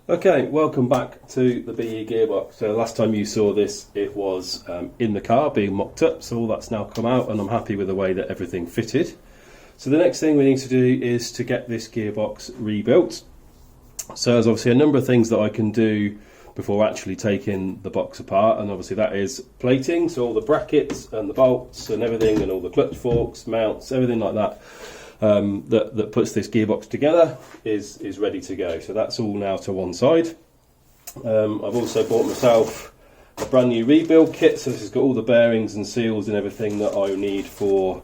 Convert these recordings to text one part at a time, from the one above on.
Okay, welcome back to the BE Gearbox. So last time you saw this, it was in the car being mocked up, so all that's now come out and I'm happy with the way that everything fitted. So the next thing we need to do is to get this gearbox rebuilt. So there's obviously a number of things that I can do before actually taking the box apart, and obviously that is plating, so all the brackets and the bolts and everything and all the clutch forks, mounts, everything like that. That puts this gearbox together is ready to go. So that's all now to one side. I've also bought myself a brand new rebuild kit, so this has got all the bearings and seals and everything that I need for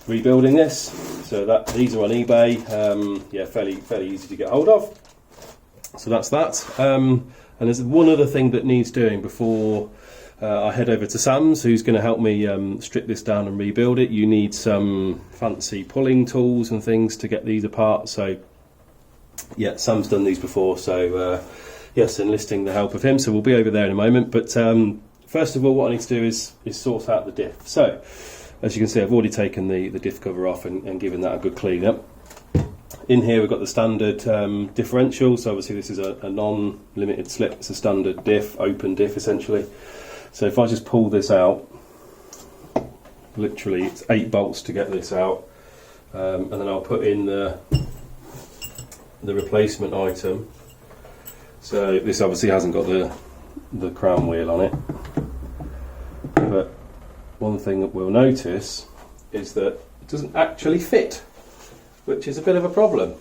rebuilding this. So these are on eBay. Yeah, fairly easy to get hold of. So that's that. And there's one other thing that needs doing before I head over to Sam's, who's going to help me strip this down and rebuild it. You need some fancy pulling tools and things to get these apart. So yeah, Sam's done these before, so yes, enlisting the help of him. So we'll be over there in a moment. But first of all, what I need to do is sort out the diff. So as you can see, I've already taken the diff cover off and given that a good clean up. In here we've got the standard differential, so obviously this is a non-limited slip. It's a standard diff, open diff essentially. So if I just pull this out, literally it's 8 bolts to get this out, and then I'll put in the replacement item. So this obviously hasn't got the crown wheel on it, but one thing that we'll notice is that it doesn't actually fit, which is a bit of a problem.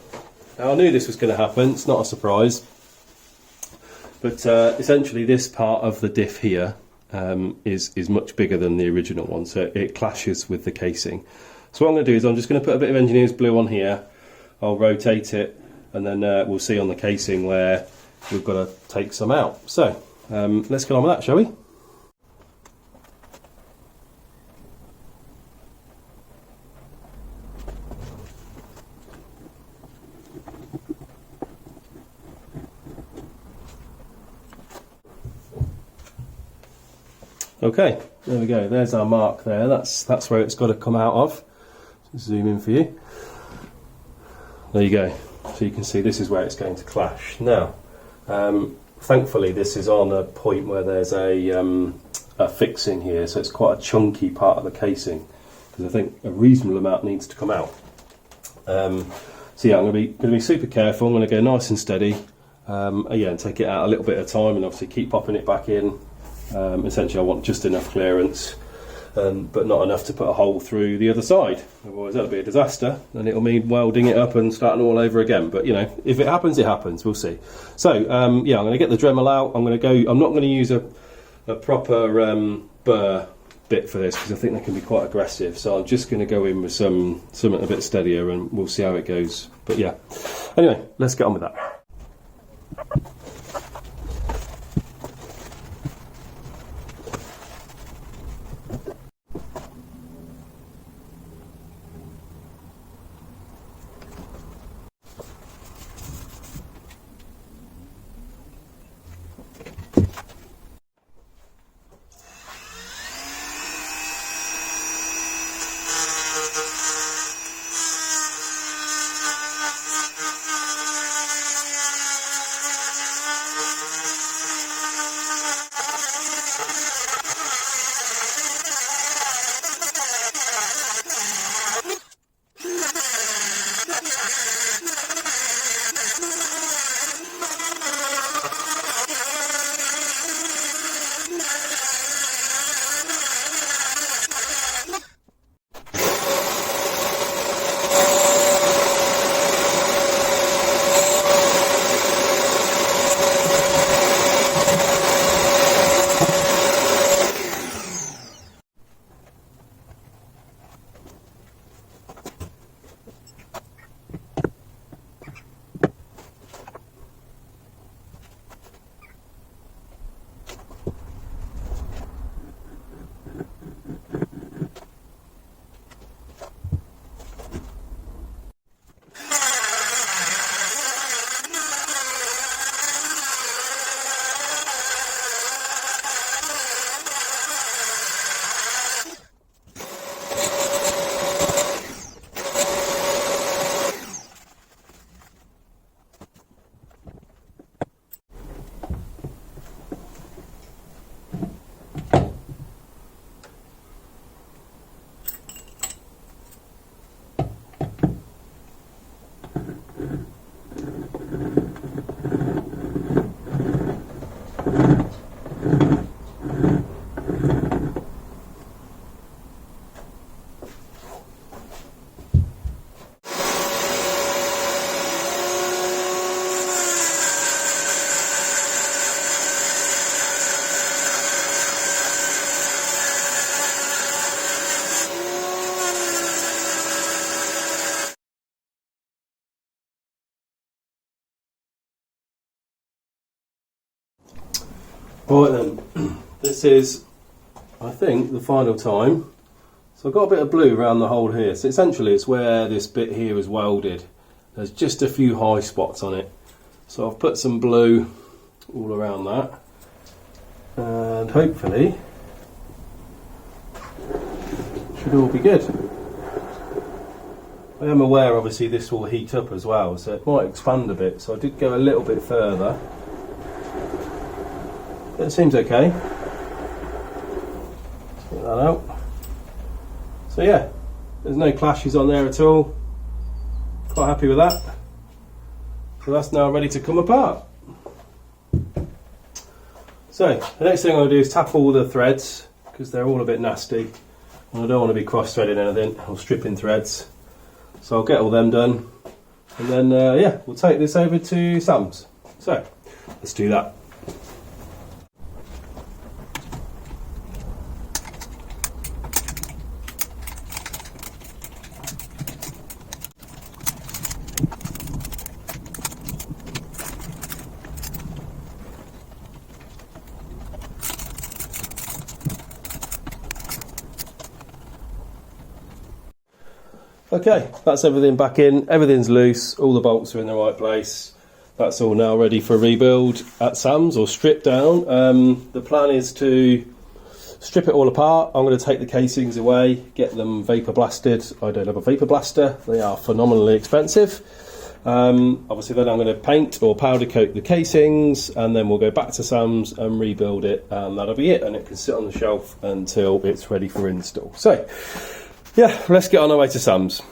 Now I knew this was going to happen, it's not a surprise, but essentially this part of the diff here is much bigger than the original one, so it clashes with the casing. So what I'm going to do is I'm just going to put a bit of engineer's blue on here, I'll rotate it, and then we'll see on the casing where we've got to take some out. So let's get on with that, shall we? Okay, there we go, there's our mark there, that's where it's got to come out of. Just zoom in for you. There you go, so you can see this is where it's going to clash. Now, thankfully this is on a point where there's a fixing here, so it's quite a chunky part of the casing, because I think a reasonable amount needs to come out. So yeah, I'm going to be super careful, I'm going to go nice and steady, yeah, and take it out a little bit at a time, and obviously keep popping it back in. Essentially I want just enough clearance, but not enough to put a hole through the other side, otherwise that'll be a disaster and it'll mean welding it up and starting all over again. But you know, if it happens, it happens, we'll see. So yeah, I'm going to get the Dremel out. I'm not going to use a proper burr bit for this, because I think they can be quite aggressive, so I'm just going to go in with something a bit steadier and we'll see how it goes. But yeah, anyway, let's get on with that. Right then, this is, I think, the final time. So I've got a bit of blue around the hole here. So essentially it's where this bit here is welded. There's just a few high spots on it. So I've put some blue all around that. And hopefully, should all be good. I am aware obviously this will heat up as well, so it might expand a bit. So I did go a little bit further. But it seems okay. Let's get that out. So yeah, there's no clashes on there at all. Quite happy with that. So that's now ready to come apart. So the next thing I'm going to do is tap all the threads because they're all a bit nasty and I don't want to be cross-threading anything or stripping threads. So I'll get all them done and then yeah, we'll take this over to Sam's. So let's do that. Okay, that's everything back in, everything's loose, all the bolts are in the right place. That's all now ready for rebuild at Sam's or strip down. The plan is to strip it all apart. I'm going to take the casings away, get them vapour blasted. I don't have a vapour blaster, they are phenomenally expensive. Obviously then I'm going to paint or powder coat the casings and then we'll go back to Sam's and rebuild it and that'll be it, and it can sit on the shelf until it's ready for install. So yeah, let's get on our way to Sam's.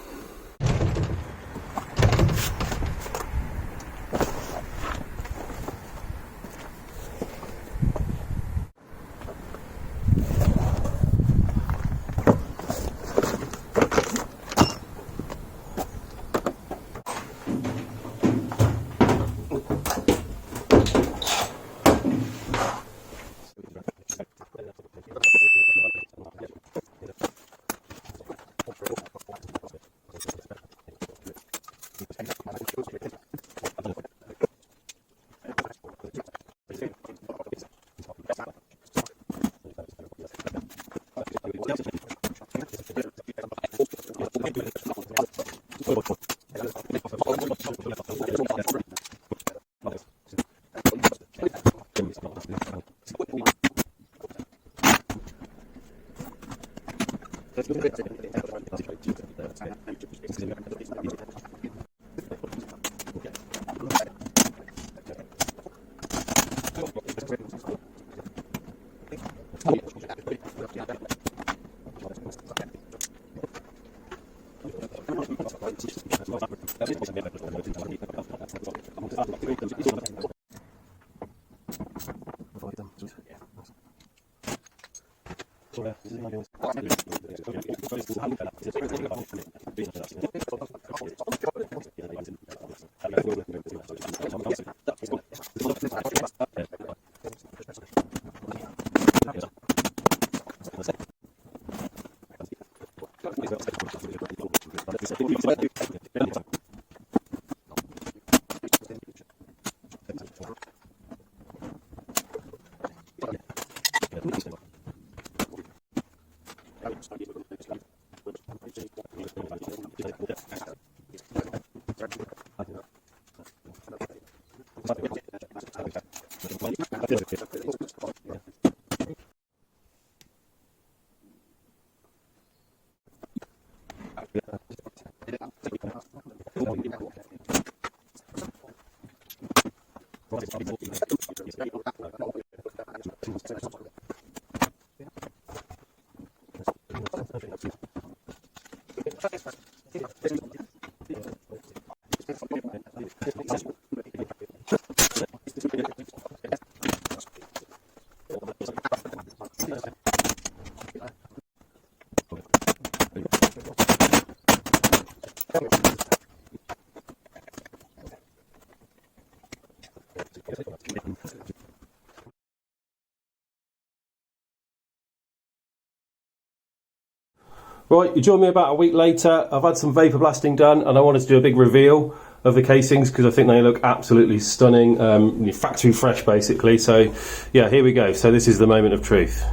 Right, you joined me about a week later. I've had some vapour blasting done and I wanted to do a big reveal. of the casings because I think they look absolutely stunning, factory fresh basically. So yeah, here we go. So this is the moment of truth.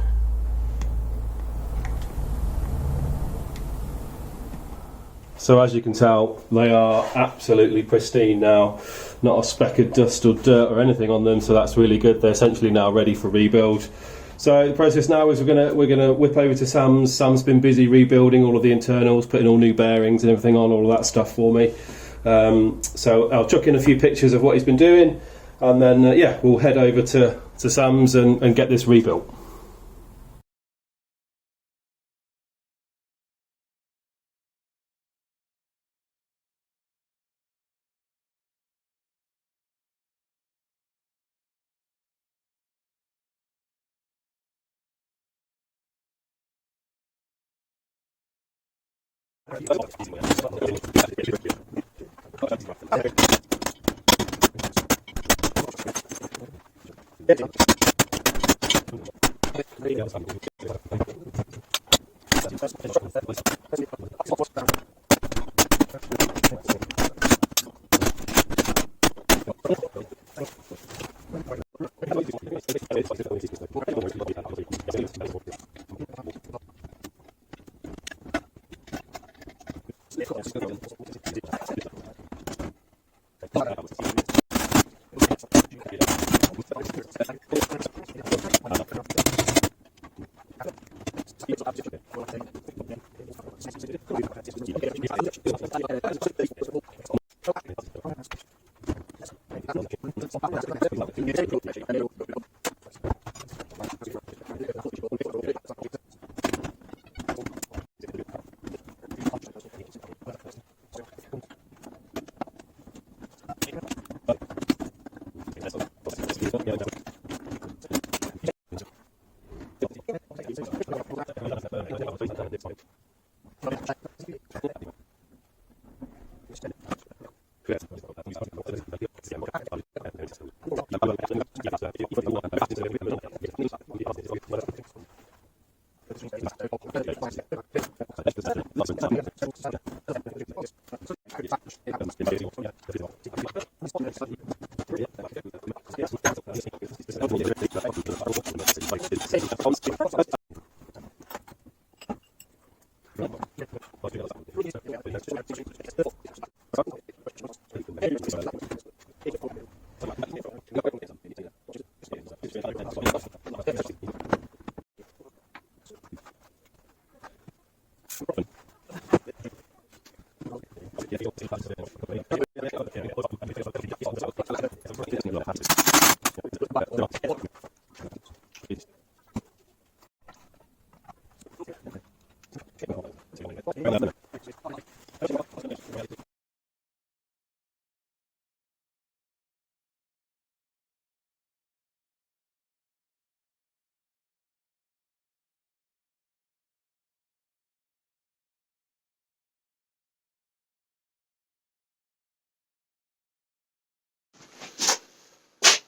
So as you can tell, they are absolutely pristine now, not a speck of dust or dirt or anything on them, so that's really good. They're essentially now ready for rebuild. So the process now is we're gonna whip over to Sam's. Sam's been busy rebuilding all of the internals, putting all new bearings and everything on, all of that stuff for me. So I'll chuck in a few pictures of what he's been doing, and then yeah, we'll head over to Sam's and get this rebuilt.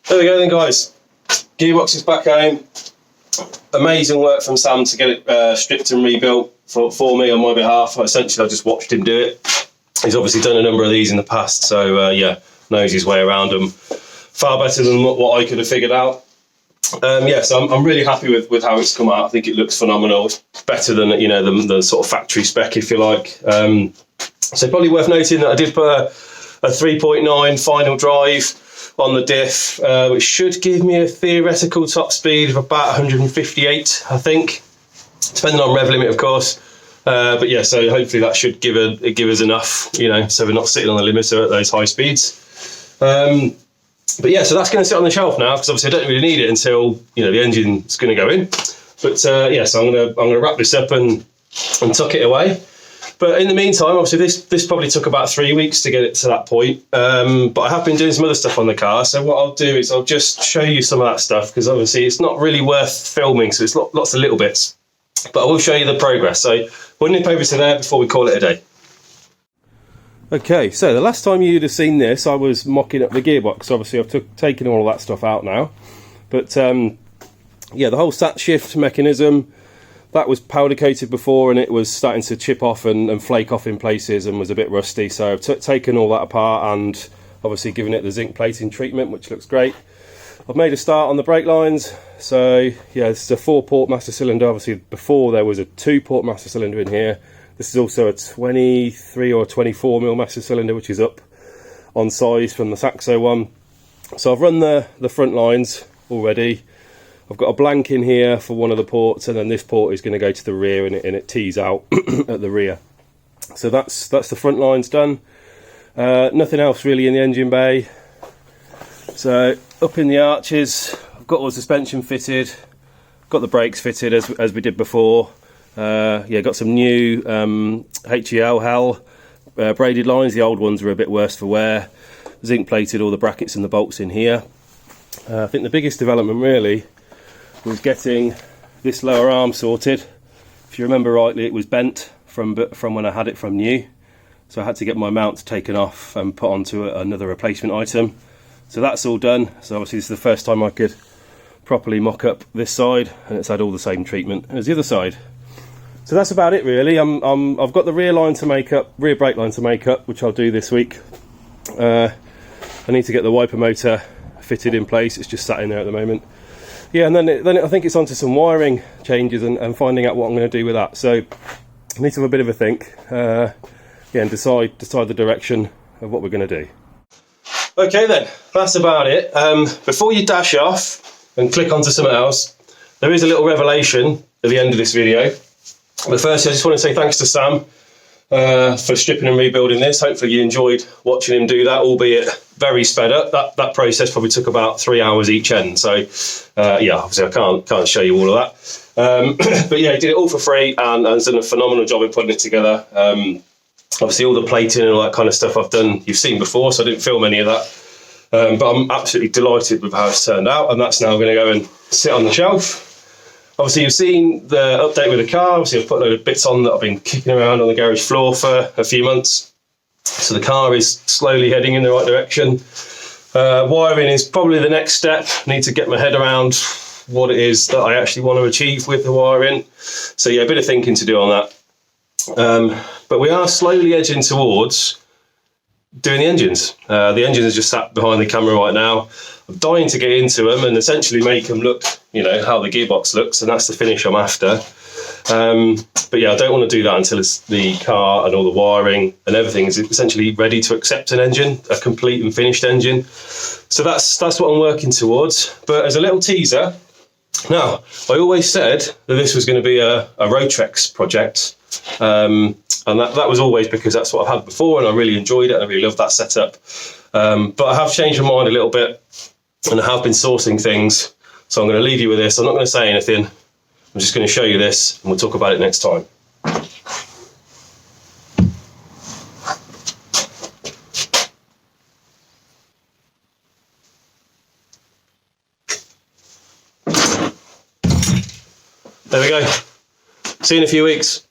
There we go then, guys. Gearbox is back home. Amazing work from Sam to get it stripped and rebuilt for me on my behalf. Essentially, I just watched him do it. He's obviously done a number of these in the past, so yeah, knows his way around them far better than what I could have figured out. Yeah, so I'm really happy with how it's come out. I think it looks phenomenal. It's better than the sort of factory spec, if you like. So probably worth noting that I did put a 3.9 final drive on the Diff, which should give me a theoretical top speed of about 158, I think, depending on rev limit, of course. But yeah, so hopefully that should give us enough, so we're not sitting on the limiter at those high speeds. But yeah, so that's going to sit on the shelf now because obviously I don't really need it until the engine's going to go in. But yeah, so I'm gonna wrap this up and tuck it away. But in the meantime, obviously this probably took about 3 weeks to get it to that point. But I have been doing some other stuff on the car. So what I'll do is I'll just show you some of that stuff because obviously it's not really worth filming, so it's lots of little bits. But I will show you the progress. So we'll nip over to there before we call it a day. Okay, so the last time you'd have seen this, I was mocking up the gearbox. Obviously I've taken all that stuff out now. But yeah, the whole sat shift mechanism, that was powder coated before, and it was starting to chip off and flake off in places and was a bit rusty. So I've taken all that apart and obviously given it the zinc plating treatment, which looks great. I've made a start on the brake lines. So yeah, this is a 4-port master cylinder. Obviously before there was a 2-port master cylinder in here. This is also a 23 or 24mm master cylinder, which is up on size from the Saxo one. So I've run the front lines already. I've got a blank in here for one of the ports, and then this port is going to go to the rear, and it tees out at the rear. So that's the front lines done. Nothing else really in the engine bay. So up in the arches, I've got all the suspension fitted, got the brakes fitted as we did before. Yeah, got some new HEL braided lines. The old ones were a bit worse for wear. Zinc plated all the brackets and the bolts in here. I think the biggest development really was getting this lower arm sorted. If you remember rightly, it was bent from when I had it from new, so I had to get my mounts taken off and put onto another replacement item. So that's all done. So obviously this is the first time I could properly mock up this side, and it's had all the same treatment as the other side. So that's about it really. I've got the rear line to make up, rear brake line to make up, which I'll do this week. I need to get the wiper motor fitted in place. It's just sat in there at the moment. Yeah, and then I think it's onto some wiring changes and finding out what I'm going to do with that. So I need to have a bit of a think, yeah, and decide the direction of what we're going to do. Okay then, that's about it. Before you dash off and click onto something else, there is a little revelation at the end of this video. But first, I just want to say thanks to Sam for stripping and rebuilding this. Hopefully you enjoyed watching him do that, albeit very sped up. That process probably took about 3 hours each end. So yeah, obviously I can't show you all of that. But yeah, he did it all for free and has done a phenomenal job in putting it together. Obviously all the plating and all that kind of stuff I've done, you've seen before, so I didn't film any of that. But I'm absolutely delighted with how it's turned out, and that's now going to go and sit on the shelf. Obviously you've seen the update with the car. Obviously I've put a load of bits on that I've been kicking around on the garage floor for a few months. So the car is slowly heading in the right direction. Wiring is probably the next step. I need to get my head around what it is that I actually want to achieve with the wiring. So yeah, a bit of thinking to do on that. But we are slowly edging towards doing the engines. The engines are just sat behind the camera right now. I'm dying to get into them and essentially make them look, you know, how the gearbox looks, and that's the finish I'm after. But yeah, I don't want to do that until the car and all the wiring and everything is essentially ready to accept an engine, a complete and finished engine. So that's what I'm working towards. But as a little teaser, now I always said that this was going to be a Rotrex project. And that was always because that's what I've had before, and I really enjoyed it and I really loved that setup. But I have changed my mind a little bit, and I have been sourcing things. So I'm going to leave you with this. I'm not going to say anything. I'm just going to show you this, and we'll talk about it next time. There we go. See you in a few weeks.